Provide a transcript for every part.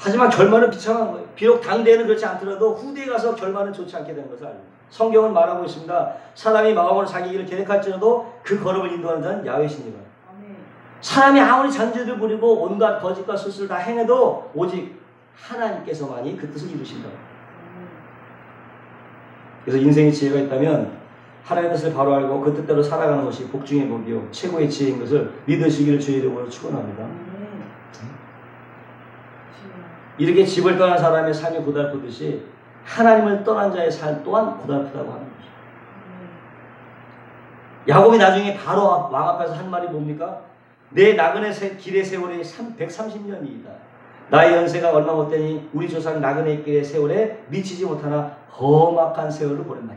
하지만 결말은 비참한 거예요. 비록 당대에는 그렇지 않더라도 후대에 가서 결말은 좋지 않게 되는 것을 알고 성경은 말하고 있습니다. 사람이 마음으로 자기 길을 계획할지라도 그 걸음을 인도하는 자는 야훼시니라. 사람이 아무리 잔재를 부리고 온갖 거짓과 술수를 다 행해도 오직 하나님께서만이 그 뜻을 이루신다. 그래서 인생의 지혜가 있다면 하나님의 뜻을 바로 알고 그 뜻대로 살아가는 것이 복중의 복이요 최고의 지혜인 것을 믿으시기를 주의 이름으로 축원합니다. 이렇게 집을 떠난 사람의 삶이 고달프듯이 하나님을 떠난 자의 삶 또한 고달프다고 하는 것이죠. 야곱이 나중에 바로 왕 앞에서 한 말이 뭡니까? 내 나그네 길의 세월이 130년이다. 나의 연세가 얼마 못되니 우리 조상 나그네 길의 세월에 미치지 못하나 험악한 세월을 보낸다.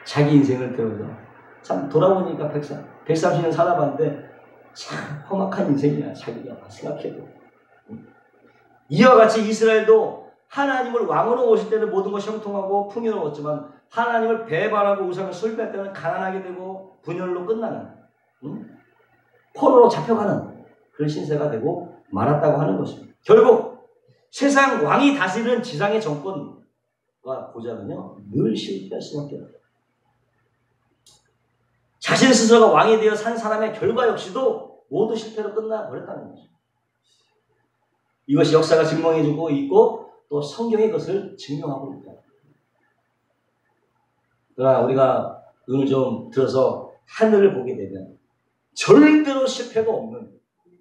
자기 인생을 배우죠. 참 돌아보니까 130년 살아봤는데 참 험악한 인생이야. 자기가 생각해도. 이와 같이 이스라엘도 하나님을 왕으로 오실 때는 모든 것이 형통하고 풍요로웠지만 하나님을 배반하고 우상을 숭배할 때는 가난하게 되고 분열로 끝나는 포로로 잡혀가는 그런 신세가 되고 말았다고 하는 것입니다. 결국 세상 왕이 다스리는 지상의 정권과 보자면요 늘 실패할 수밖에 없어요. 자신 스스로가 왕이 되어 산 사람의 결과 역시도 모두 실패로 끝나버렸다는 것입니다. 이것이 역사가 증명해주고 있고 또 성경이 그것을 증명하고 있다. 그러나 우리가 눈을 좀 들어서 하늘을 보게 되면 절대로 실패가 없는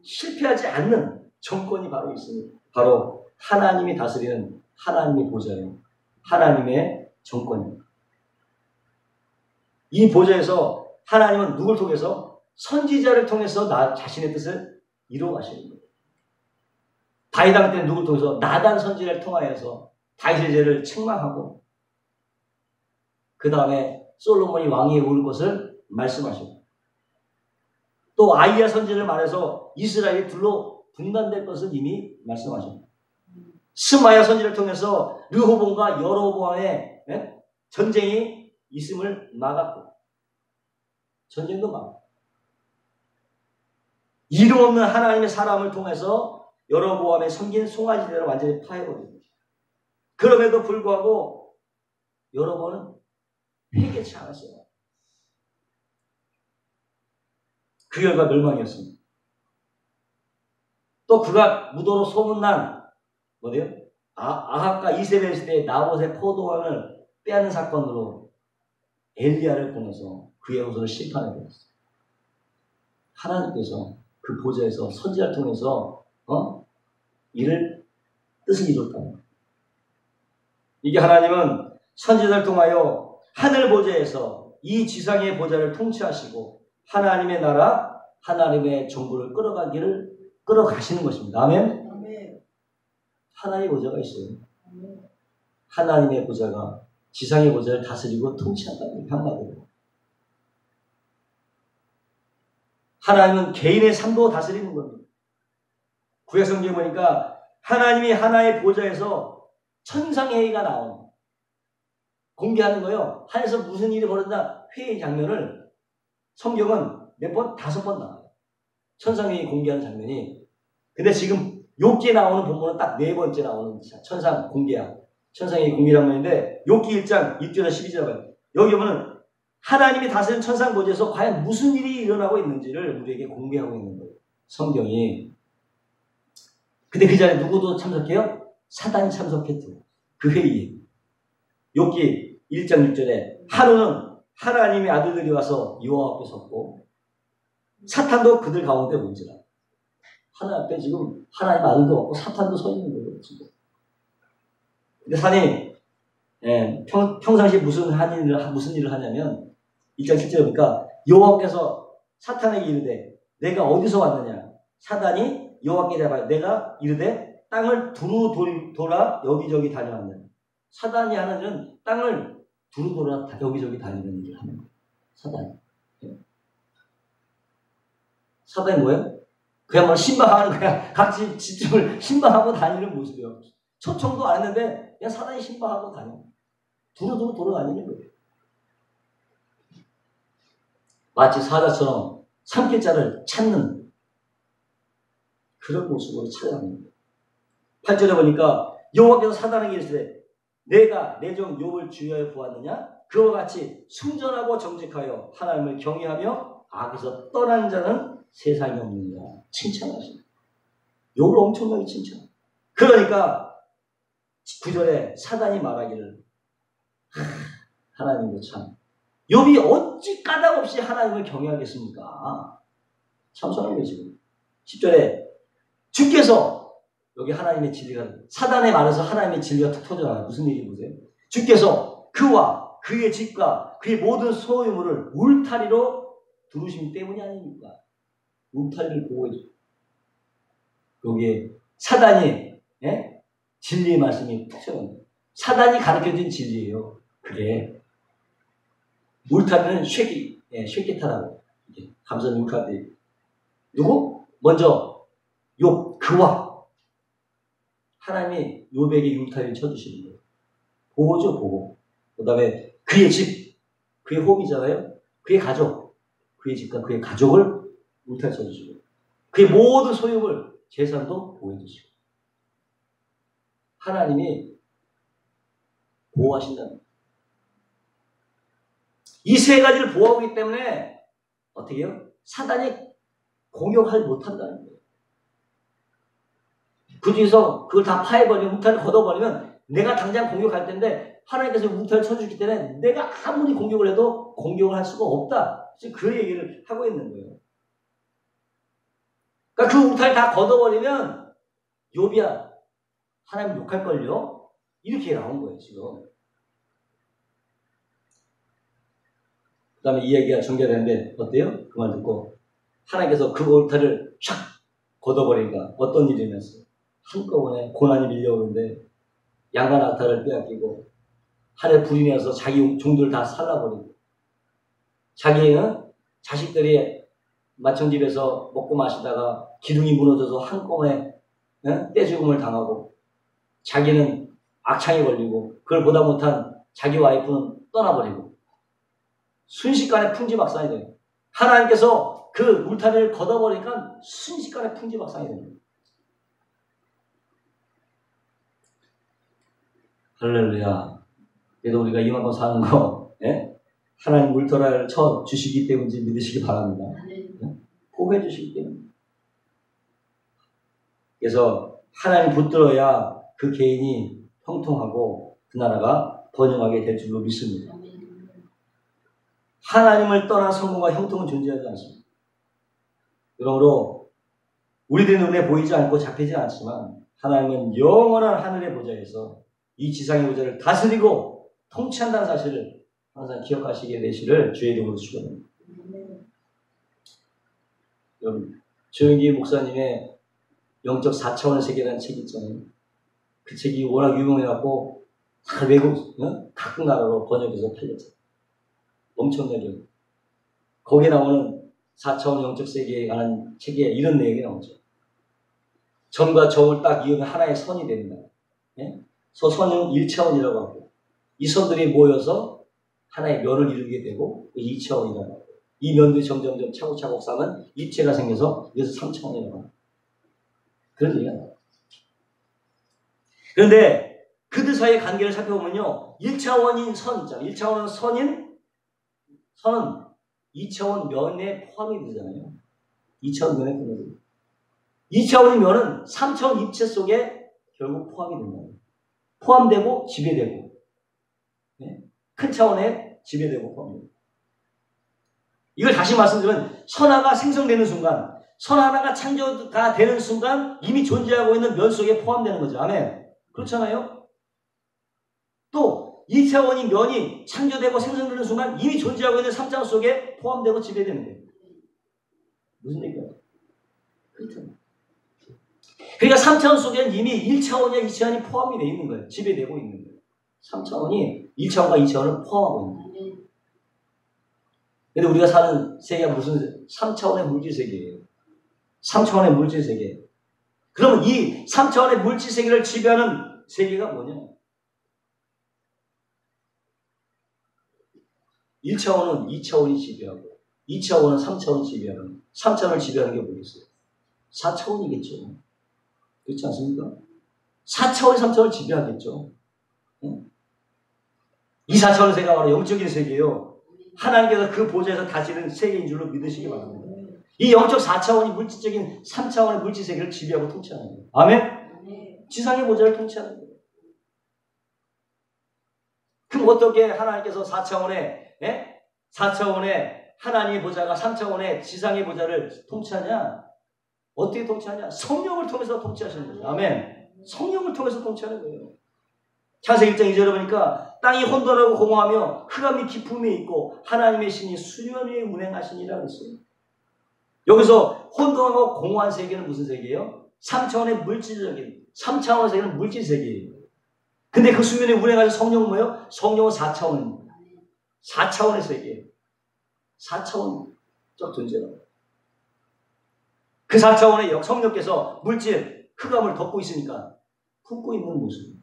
실패하지 않는 정권이 바로 있습니다. 바로 하나님이 다스리는 하나님의 보좌예요. 하나님의 정권입니다. 이 보좌에서 하나님은 누굴 통해서? 선지자를 통해서 나 자신의 뜻을 이루어 가시는 거예요. 다윗 왕 때는 누굴 통해서? 나단 선지자를 통하여서 다윗의 죄를 책망하고 그 다음에 솔로몬이 왕위에 오를 것을 말씀하시고 또 아이야 선지자를 말해서 이스라엘이 둘로 분단될 것을 이미 말씀하셨고 스마야 선지자를 통해서 르호본과 여로보암의 전쟁이 있음을 막았고 전쟁도 막았고 이름 없는 하나님의 사람을 통해서 여로보암의 섬긴 송아지대를 완전히 파해버린 거죠. 그럼에도 불구하고 여로보암은 회개치 않았어요. 그 결과 멸망이었습니다. 또 그가 무도로 소문난 뭐래요? 아합과 이세벨 시대에 나봇의 포도원을 빼앗는 사건으로 엘리야를 보내서 그의 후손을 심판하게 됐어요. 하나님께서 그 보좌에서 선지자를 통해서 이를 뜻을 이뤘다는 거예요. 이게 하나님은 선지자를 통하여 하늘 보좌에서 이 지상의 보좌를 통치하시고 하나님의 나라, 하나님의 정부를 끌어가시는 것입니다. 아멘? 아멘. 하나님의 보좌가 있어요. 아멘. 하나님의 보좌가 지상의 보좌를 다스리고 통치한다는 한마디로. 하나님은 개인의 삶도 다스리는 겁니다. 구약성경에 보니까 하나님이 하나의 보좌에서 천상회의가 나오는 공개하는 거예요. 하늘에서 무슨 일이 벌어진다 회의 장면을 성경은 몇 번? 5번 나와요. 천상회의 공개하는 장면이. 근데 지금 욥기에 나오는 본문은 딱 4번째 나오는 천상 공개야. 천상회의 공개란 말인데 욥기 1장 1절에서 12절 봐요. 여기 보면은 하나님이 다스리는 천상 보좌에서 과연 무슨 일이 일어나고 있는지를 우리에게 공개하고 있는 거예요. 성경이. 근데 그 자리에 누구도 참석해요? 사단이 참석했죠. 그 회의에. 욥기 1장 6절에 하루는 하나님의 아들들이 와서 여호와 앞에 섰고 사탄도 그들 가운데 온지라. 하나님 앞에 지금 하나님 아들도 없고 사탄도 서 있는 거예요. 지금. 근데 사탄이 평상시에 무슨 일을 하냐면 1장 7절에 보니까 여호와께서 사탄에게 이르되 내가 어디서 왔느냐. 사단이 여호와께 대하여 내가 이르되 땅을 두루 돌아 여기저기 다녀왔느냐. 사단이 하는 일은 땅을 두루 돌아 여기저기 다니는 일을 하는 거예요. 사단이. 사단이 뭐예요? 그야말로 신방하는 거야. 각 집집을 신방하고 다니는 모습이에요. 초청도 안 했는데 그냥 사단이 신방하고 다녀. 두루두루 돌아다니는 거예요. 마치 사자처럼 삼킬 자를 찾는 그런 모습으로 찾아갑니다. 8절에 보니까 여호와께서 사단에게 이르시되 내가 내 종 욥을 주의하여 보았느냐? 그와 같이 순전하고 정직하여 하나님을 경외하며 악에서 떠난 자는 세상에 없느니라. 칭찬하십니다. 욥을 엄청나게 칭찬. 그러니까 9절에 사단이 말하기를 하나님도 참 욥이 어찌 까닭 없이 하나님을 경외하겠습니까? 참선한 거예요 지금. 10절에 주께서 여기 하나님의 진리가 사단의 말에서 하나님의 진리가 툭 터져나가요. 무슨 얘기 보세요? 주께서 그와 그의 집과 그의 모든 소유물을 울타리로 두르심 때문이 아닙니까? 울타리를 보호해줘. 여기에 사단이 진리의 말씀이 툭 튀어나옵니다. 사단이 가르쳐준 진리예요. 그게 울타리는 쉐킷하라고 감선 울타리. 누구? 먼저 욥 그와 하나님이 욥에게 울타리를 쳐주시는 거예요. 보호죠, 보호. 그 다음에 그의 집, 그의 홈이잖아요. 그의 가족, 그의 집과 그의 가족을 울타리 쳐주시고 그의 모든 소유물, 재산도 보호해주시고 하나님이 보호하신다는 거예요. 이 세 가지를 보호하기 때문에 어떻게 해요? 사단이 공격하지 못한다는 거예요. 그 중에서 그걸 다 파해버리면, 울타리를 걷어버리면 내가 당장 공격할 텐데 하나님께서 울타리를 쳐주기 때문에 내가 아무리 공격을 해도 공격을 할 수가 없다. 지금 그 얘기를 하고 있는 거예요. 그러니까 그 울타리 다 걷어버리면 욥이야 하나님 욕할걸요? 이렇게 나온 거예요 지금. 그 다음에 이야기가 전개되는데 어때요? 그 말 듣고 하나님께서 그 울타리를 샥 걷어버리니까 어떤 일이 일어났어요? 한꺼번에 고난이 밀려오는데 양과 낙타를 빼앗기고 하늘에 불이 내서 자기 종들을 다 살라버리고 자기는 자식들이 마청집에서 먹고 마시다가 기둥이 무너져서 한꺼번에 떼죽음을 당하고 자기는 악창에 걸리고 그걸 보다 못한 자기 와이프는 떠나버리고 순식간에 풍지박산이 돼요. 하나님께서 그 울타리를 걷어버리니까 순식간에 풍지박산이 됩니다. 할렐루야. 그래도 우리가 이만큼 사는 거 하나님 울타리를 쳐 주시기 때문인지 믿으시기 바랍니다. 보호해 주시기 때문에. 그래서 하나님 붙들어야 그 개인이 형통하고 그 나라가 번영하게 될 줄로 믿습니다. 하나님을 떠난 성공과 형통은 존재하지 않습니다. 그러므로 우리들 눈에 보이지 않고 잡히지 않지만 하나님은 영원한 하늘의 보좌에서 이 지상의 보좌를 다스리고 통치한다는 사실을 항상 기억하시게 되시를 주의 이름으로 축원합니다. 여러분, 조영기 목사님의 영적 4차원의 세계라는 책이 있잖아요. 그 책이 워낙 유명해갖고 다 외국, 각국 나라로 번역해서 팔렸잖아요. 엄청나게. 거기에 나오는 4차원 영적 세계에 관한 책에 이런 내용이 나오죠. 전과 저울 딱 이으면 하나의 선이 됩니다. 그 선은 1차원이라고 하고 이 선들이 모여서 하나의 면을 이루게 되고 2차원이라고 하고 이 면들이 점점점 차곡차곡 쌓으면 입체가 생겨서 그래서 3차원이라고 합니다. 그런 얘기가 나와요. 그런데 그들 사이의 관계를 살펴보면요. 1차원인 선 있잖아요. 1차원은 선은 2차원 면에 포함이 되잖아요. 2차원 면에 포함이 됩니다. 2차원인 면은 3차원 입체 속에 결국 포함이 된다. 포함되고 지배되고 큰 차원에 지배되고 포함됩니다. 이걸 다시 말씀드리면 선하가 생성되는 순간 선 하나가 창조가 되는 순간 이미 존재하고 있는 면 속에 포함되는 거죠. 아멘. 그렇잖아요. 또 2차원인 면이 창조되고 생성되는 순간 이미 존재하고 있는 3차원 속에 포함되고 지배되는 거예요. 무슨 얘기예요? 그렇잖아요. 그러니까 3차원 속에는 이미 1차원이나 2차원이 포함이 되어 있는 거예요. 지배되고 있는 거예요. 3차원이 1차원과 2차원을 포함하고 있는 거예요. 근데 우리가 사는 세계가 무슨 3차원의 물질 세계예요. 3차원의 물질 세계. 그러면 이 3차원의 물질 세계를 지배하는 세계가 뭐냐? 1차원은 2차원이 지배하고 2차원은 3차원을 지배하는, 3차원을 지배하는 게 뭐겠어요? 4차원이겠죠. 그렇지 않습니까? 4차원이 3차원을 지배하겠죠. 이 4차원 세계가 바로 영적인 세계예요. 하나님께서 그 보좌에서 다스리는 세계인 줄로 믿으시기 바랍니다. 이 영적 4차원이 물질적인 3차원의 물질 세계를 지배하고 통치하는 거예요. 아멘? 지상의 보좌를 통치하는 거예요. 그럼 어떻게 하나님께서 4차원의 하나님의 보좌가 3차원의 지상의 보좌를 통치하냐? 어떻게 통치하냐? 성령을 통해서 통치하시는 거예요. 아멘. 성령을 통해서 통치하는 거예요. 창세기 1장 2절에 보니까 땅이 혼돈하고 공허하며 흑암이 깊음에 있고 하나님의 신이 수련 위에 운행하시니라 그랬어요. 여기서 혼돈하고 공허한 세계는 무슨 세계예요? 3차원의 물질적인, 3차원의 세계는 물질 세계예요. 근데 그 수면에 운행하신 성령은 뭐예요? 성령은 4차원입니다. 4차원의 세계예요. 4차원적 존재라고. 그 4차원의 성령께서 물질, 흑암을 덮고 있으니까 품고 있는 모습.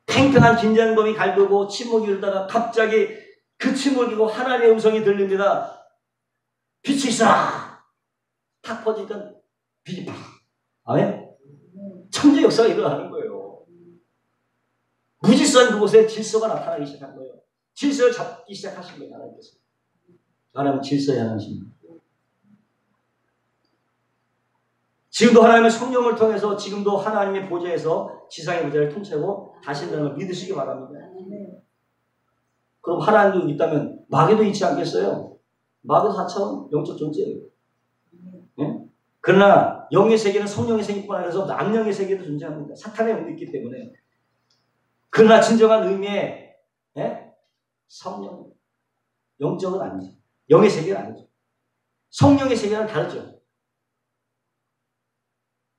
팽팽한 긴장감이 갈구고 침묵이 흐르다가 갑자기 그 침묵이고 하나님의 음성이 들립니다. 빛이 있어라! 탁 퍼지니까 빛이 팍! 아멘? 천재 역사가 일어나는 거예요. 무질서한 그곳에 질서가 나타나기 시작한 거예요. 질서를 잡기 시작하신 거예요, 하나님께서. 하나님은 질서의 하나님입니다. 지금도 하나님의 성령을 통해서 지금도 하나님의 보좌에서 지상의 보좌를 통치하고 다신다는 걸 믿으시기 바랍니다. 그럼 하나님도 있다면 마귀도 있지 않겠어요? 마귀도 4차원 영적 존재예요. 네? 그러나 영의 세계는 성령의 세계뿐 아니라 악령의 세계도 존재합니다. 사탄의 영도 있기 때문에. 그러나 진정한 의미의 성령, 영적은 아니죠. 영의 세계는 아니죠. 성령의 세계는 다르죠.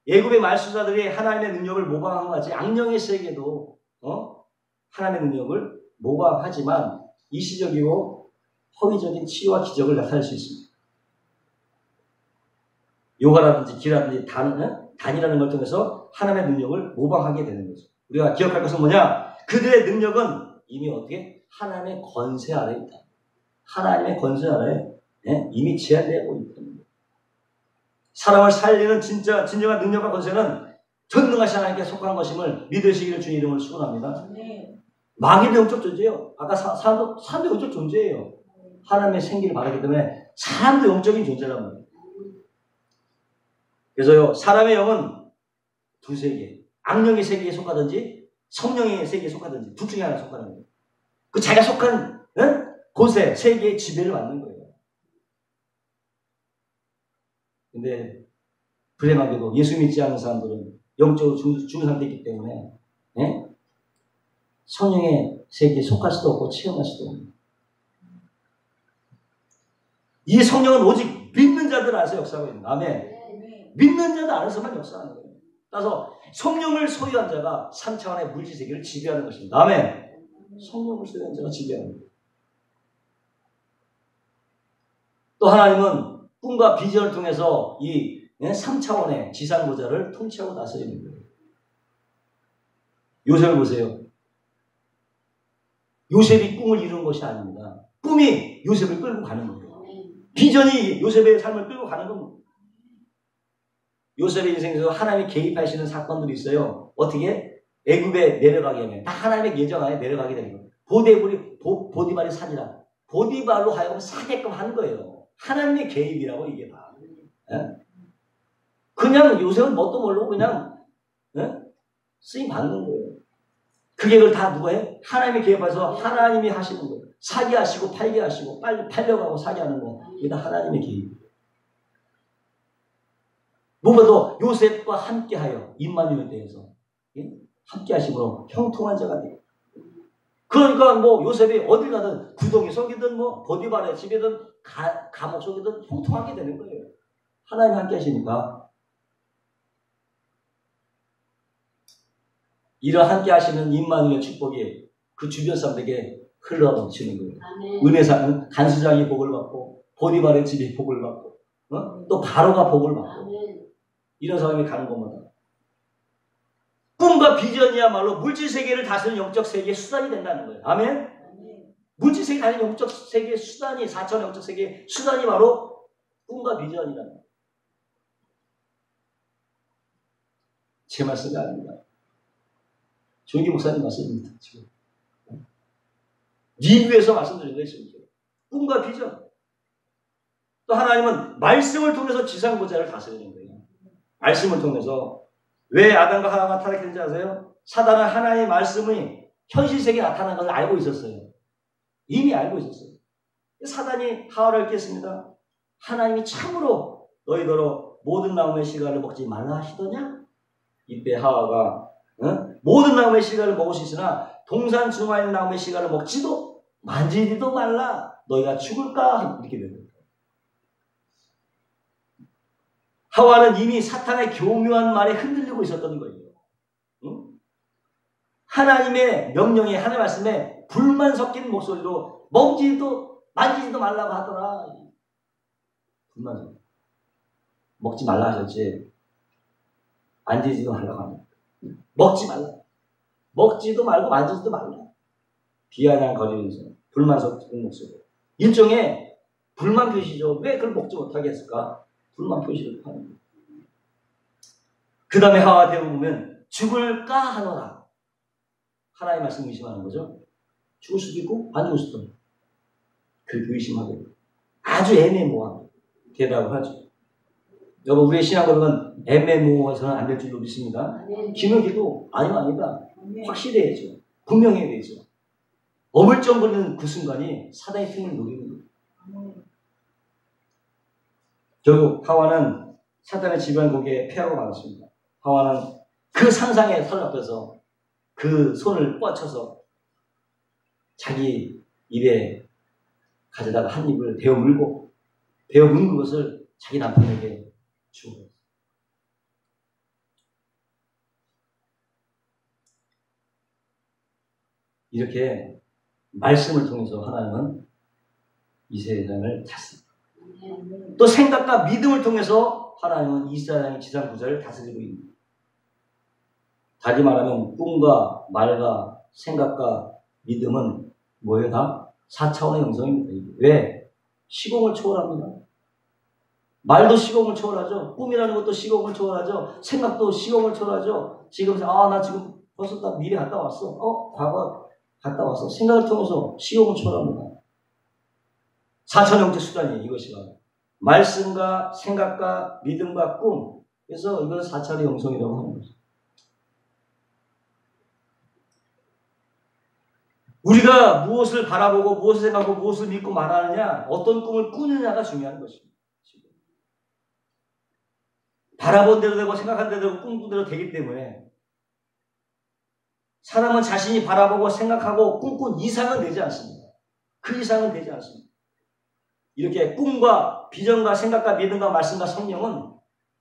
애굽의 말수자들이 하나님의 능력을 모방한 것 같이 악령의 세계도 하나님의 능력을 모방하지만 일시적이고 허위적인 치유와 기적을 나타낼 수 있습니다. 요가라든지 기라든지 단이라는 걸 통해서 하나님의 능력을 모방하게 되는 거죠. 우리가 기억할 것은 뭐냐? 그들의 능력은 이미 어떻게? 하나님의 권세 아래에 있다. 하나님의 권세 아래에 이미 제한되고 있다. 사람을 살리는 진정한 능력과 권세는 전능하신 하나님께 속한 것임을 믿으시기를 주님 이름으로 축원합니다. 마귀도 영적 존재예요. 아까 사람도 영적 존재예요. 하나님의 생기를 바라기 때문에 사람도 영적인 존재란 말이에요. 그래서요, 사람의 영은 두 세계, 악령의 세계에 속하든지 성령의 세계에 속하든지 둘 중에 하나에 속하는 거예요. 그 자기가 속한 곳에 세계의 지배를 받는 거예요. 근데 불행하게도 예수 믿지 않는 사람들은 영적으로 죽은 상태이기 때문에 성령의 세계에 속할 수도 없고 체험할 수도 없는. 이 성령은 오직 믿는 자들 안에서 역사하고 있는. 아멘. 믿는 자들 안에서만 역사하는 거예요. 따라서 성령을 소유한 자가 3차원의 물질 세계를 지배하는 것입니다. 아멘. 성령을 소유한 자가 지배하는 거예요. 또 하나님은 꿈과 비전을 통해서 이 3차원의 지상 보좌를 통치하고 다스리는 거예요. 요셉을 보세요. 요셉이 꿈을 이룬 것이 아닙니다. 꿈이 요셉을 끌고 가는 거예요. 비전이 요셉의 삶을 끌고 가는 겁니다. 요셉의 인생에서 하나님이 개입하시는 사건들이 있어요. 어떻게? 애굽에 내려가게 하면 다 하나님의 예정하에 내려가게 되는 거예요. 보디발의 산이라. 보디발로 하여금 사게끔 한 거예요. 하나님의 개입이라고 이게 다. 그냥 요셉은 뭣도 모르고 그냥 쓰임 받는 거예요. 그 계획을 다 누가 해? 하나님의 개입해서 하나님이 하시는 거예요. 사게 하시고 팔게 하시고 빨리 팔려가고 사게 하는 거. 이게 다 하나님의 개입. 무엇보다도 요셉과 함께하여 임마누엘에 대해서 함께 하심으로 형통한 자가 돼요. 그러니까 뭐 요셉이 어딜 가든 구덩이 속이든 뭐 보디발의 집이든 감옥 속이든 형통하게 되는 거예요. 하나님 함께 하시니까. 이런 함께 하시는 임마누엘 축복이 그 주변 사람들에게 흘러넘치는 거예요. 은혜사는 간수장이 복을 받고 보디발의 집이 복을 받고 또 바로가 복을 받고 이런 사람이 가는 겁니다. 꿈과 비전이야말로 물질세계를 다스리는 영적 세계의 수단이 된다는 거예요. 아멘? 물질세계 다른 영적 세계의 수단이 4차원 영적 세계의 수단이 바로 꿈과 비전이라는 거예요. 제 말씀이 아닙니다. 조기 목사님 말씀입니다. 지금 리뷰에서 말씀드린 거예요. 꿈과 비전. 또 하나님은 말씀을 통해서 지상보좌를 다스리는 거예요. 말씀을 통해서. 왜 아담과 하와가 타락했는지 아세요? 사단은 하나님의 말씀이 현실 세계에 나타난 것을 알고 있었어요. 이미 알고 있었어요. 사단이 하와를 이렇게 했습니다. 하나님이 참으로 너희더러 모든 나무의 씨가를 먹지 말라 하시더냐? 이때 하와가 모든 나무의 씨가를 먹을 수 있으나 동산 중앙에 있는 나무의 씨가를 먹지도 만지지도 말라. 너희가 죽을까? 이렇게 되는 거예요. 하와는 이미 사탄의 교묘한 말에 흔들리고 있었던 거예요. 하나님의 명령에, 하나님의 말씀에 불만 섞인 목소리로 먹지도 만지지도 말라고 하더라. 불만 섞인. 먹지 말라 하셨지. 만지지도 말라고 합니다. 먹지 말라. 먹지도 말고 만지지도 말라. 비아냥거리면서 불만 섞인 목소리. 일종의 불만 표시죠. 왜 그걸 먹지 못하게 했을까? 불만 표시를 하는 거예요. 그 다음에 하와 대부 보면 죽을까 하노라. 하나님의 말씀 의심하는 거죠. 죽을 수도 있고 안 죽을 수도 있고. 그렇게 의심하게 아주 애매모호한 대답을 하죠. 여러분 우리의 신앙고백은 애매모호해서는 안 될 줄로 믿습니다. 기능기도 아니면 아니다. 확실해야죠. 분명해야 되죠. 어물쩡거리는 그 순간이 사단의 힘을 노리는 거예요. 결국 하와는 사탄의 지배한 곡에 패하고 말았습니다. 하와는 그 상상에 사로잡혀서 그 손을 뻗쳐서 자기 입에 가져다가 한 입을 베어 물고 베어 문 그것을 자기 남편에게 주고 이렇게 말씀을 통해서 하나님은 이 세상을 다스립니다. 또 생각과 믿음을 통해서 하나님은 이 세상의 지상 부자를 다스리고 있습니다. 다시 말하면 꿈과 말과 생각과 믿음은 뭐예요? 다 4차원의 영성입니다. 왜? 시공을 초월합니다. 말도 시공을 초월하죠. 꿈이라는 것도 시공을 초월하죠. 생각도 시공을 초월하죠. 지금 나 지금 벌써 딱 미래 갔다 왔어. 과거 갔다 왔어. 생각을 통해서 시공을 초월합니다. 4차원 영적 수단이에요. 이것이 바로 말씀과 생각과 믿음과 꿈. 그래서 이건 4차원의 영성이라고 하는 거죠. 우리가 무엇을 바라보고 무엇을 생각하고 무엇을 믿고 말하느냐, 어떤 꿈을 꾸느냐가 중요한 것입니다. 바라본 대로 되고 생각한 대로 되고 꿈꾼 대로 되기 때문에 사람은 자신이 바라보고 생각하고 꿈꾼 이상은 되지 않습니다. 그 이상은 되지 않습니다. 이렇게 꿈과 비전과 생각과 믿음과 말씀과 성령은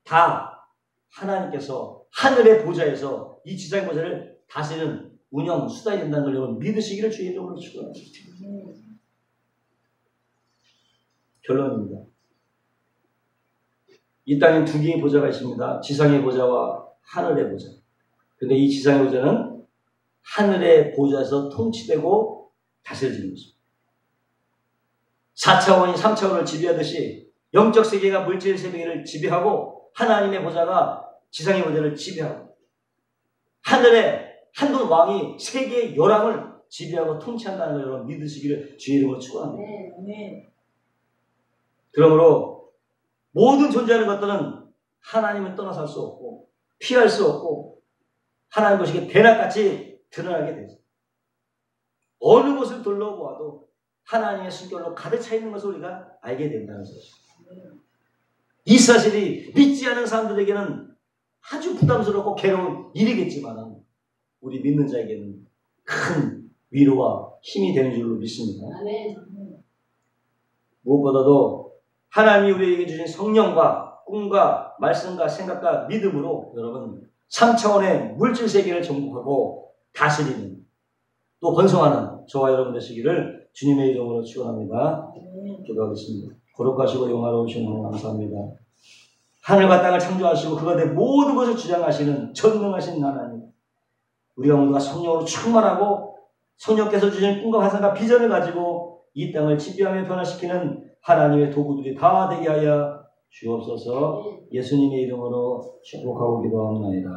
다 하나님께서 하늘의 보좌에서 이 지상의 보좌를 다스리는 운영, 수단이 된다는 걸 여러분 믿으시기를 주의 이름으로 축원합니다. 결론입니다. 이 땅엔 두 개의 보좌가 있습니다. 지상의 보좌와 하늘의 보좌. 그런데 이 지상의 보좌는 하늘의 보좌에서 통치되고 다스려지는 것입니다. 4차원이 3차원을 지배하듯이 영적 세계가 물질 세계를 지배하고 하나님의 보좌가 지상의 보좌를 지배하고 하늘의 한돈 왕이 세계의 열왕을 지배하고 통치한다는 걸 여러분 믿으시기를 주의 이름으로 축원합니다. 네. 그러므로 모든 존재하는 것들은 하나님을 떠나서 할 수 없고 피할 수 없고 하나님 것이 대낮같이 드러나게 되죠. 어느 곳을 둘러보아도 하나님의 숨결로 가득 차 있는 것을 우리가 알게 된다는 것입니다. 이 사실이 믿지 않은 사람들에게는 아주 부담스럽고 괴로운 일이겠지만 우리 믿는 자에게는 큰 위로와 힘이 되는 줄로 믿습니다. 무엇보다도 하나님이 우리에게 주신 성령과 꿈과 말씀과 생각과 믿음으로 여러분 3차원의 물질 세계를 정복하고 다스리는 또 번성하는 저와 여러분 되시기를 주님의 이름으로 축원합니다. 기도하겠습니다. 거룩하시고 영화로우신 하나님 감사합니다. 하늘과 땅을 창조하시고 그 가운데 모든 것을 주장하시는 전능하신 하나님, 우리가 모두가 성령으로 충만하고 성령께서 주신 꿈과 환상과 비전을 가지고 이 땅을 지배하며 변화시키는 하나님의 도구들이 다 되게 하여 주옵소서. 예수님의 이름으로 축복하고 기도하옵나이다.